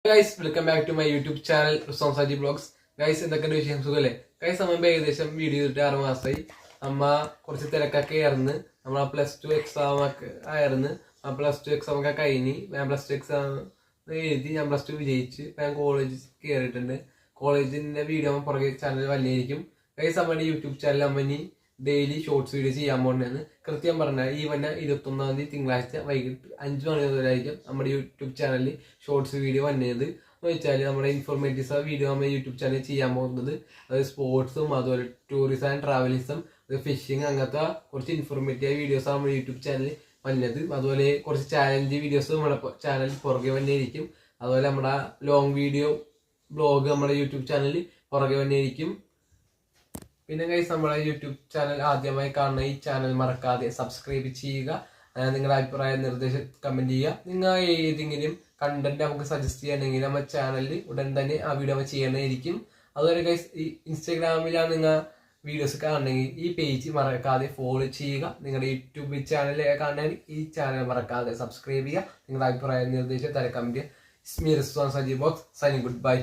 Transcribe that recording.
Guys welcome back to my YouTube channel സോംസാജി vlogs. Guys എന്തൊക്കെ വിഷയം സുഖല്ലേ? ഗൈസ് അമ്മ ഏകദേശം വീഡിയോ ചെയ്തിട്ട് 6 മാസമായി. അമ്മ കുറച്ച് തിരക്കൊക്കെ ആയിരുന്നു. നമ്മളെ +2 എക്സാം ഒക്കെ ആയിരുന്നു. ആ +2 എക്സാം ഒക്കെ കഴിഞ്ഞ് ഞാൻ +2 എക്സാം എഴുതി. ഞാൻ +2 വിജയിച്ച് ഞാൻ കോളേജിൽ കയറിയിട്ടുണ്ട്. കോളേജിന്റെ വീഡിയോ പുറകെ ചാനൽ വന്നെയായിരിക്കും. ഗൈസ് നമ്മുടെ യൂട്യൂബ് ചാനൽ അമ്മ ഇനി ഡെയിലി ഷോർട്സ് വീഡിയോ ചെയ്യാൻ പോകുന്നതാണ്. കൃത്യം പറഞ്ഞാൽ ഈ വന്ന 21-ാം തീയതി തിങ്കളാഴ്ച വൈകിട്ട് 5 മണി മുതലായിരിക്കും നമ്മുടെ യൂട്യൂബ് ചാനലിൽ ഷോർട്സ് വീഡിയോ വന്നത്. എന്ന് വെച്ചാൽ നമ്മുടെ ഇൻഫോർമേറ്റീവ്സ് വീഡിയോ നമ്മൾ യൂട്യൂബ് ചാനലിൽ ചെയ്യാൻ പോകുന്നത്. അത് സ്പോർട്സും അതുപോലെ ടൂറിസം ആൻഡ് ട്രാവലിസം, ഫിഷിങ്, അങ്ങനത്തെ കുറച്ച് ഇൻഫോർമേറ്റീവ് വീഡിയോസ് നമ്മുടെ യൂട്യൂബ് ചാനലിൽ വന്നത്. അതുപോലെ കുറച്ച് ചാലഞ്ച് വീഡിയോസ് നമ്മുടെ ചാനലിൽ പുറകെ വന്നെയായിരിക്കും. അതുപോലെ നമ്മുടെ ലോങ് വീഡിയോ ബ്ലോഗ് നമ്മുടെ യൂട്യൂബ് ചാനലിൽ പുറകെ വന്നെയായിരിക്കും. പിന്നെ ഗൈസ് നമ്മുടെ യൂട്യൂബ് ചാനൽ ആദ്യമായി കാണുന്ന ഈ ചാനൽ മറക്കാതെ സബ്സ്ക്രൈബ് ചെയ്യുക. നിങ്ങളുടെ അഭിപ്രായ നിർദ്ദേശം കമന്റ് ചെയ്യുക. നിങ്ങൾ ഏതെങ്കിലും കണ്ടന്റ് നമുക്ക് സജസ്റ്റ് ചെയ്യണമെങ്കിൽ നമ്മുടെ ചാനലിൽ ഉടൻ തന്നെ ആ വീഡിയോ നമ്മൾ ചെയ്യണമായിരിക്കും. അതുപോലെ ഗൈസ് ഈ ഇൻസ്റ്റാഗ്രാമിലാണ് നിങ്ങൾ വീഡിയോസ് കാണണമെങ്കിൽ ഈ പേജ് മറക്കാതെ ഫോളോ ചെയ്യുക. നിങ്ങളുടെ യൂട്യൂബ് ചാനൽ കാണണമെങ്കിൽ ഈ ചാനൽ മറക്കാതെ സബ്സ്ക്രൈബ് ചെയ്യുക. നിങ്ങളുടെ അഭിപ്രായ നിർദ്ദേശം കമന്റ് ചെയ്യുക. Saji box signing good bye.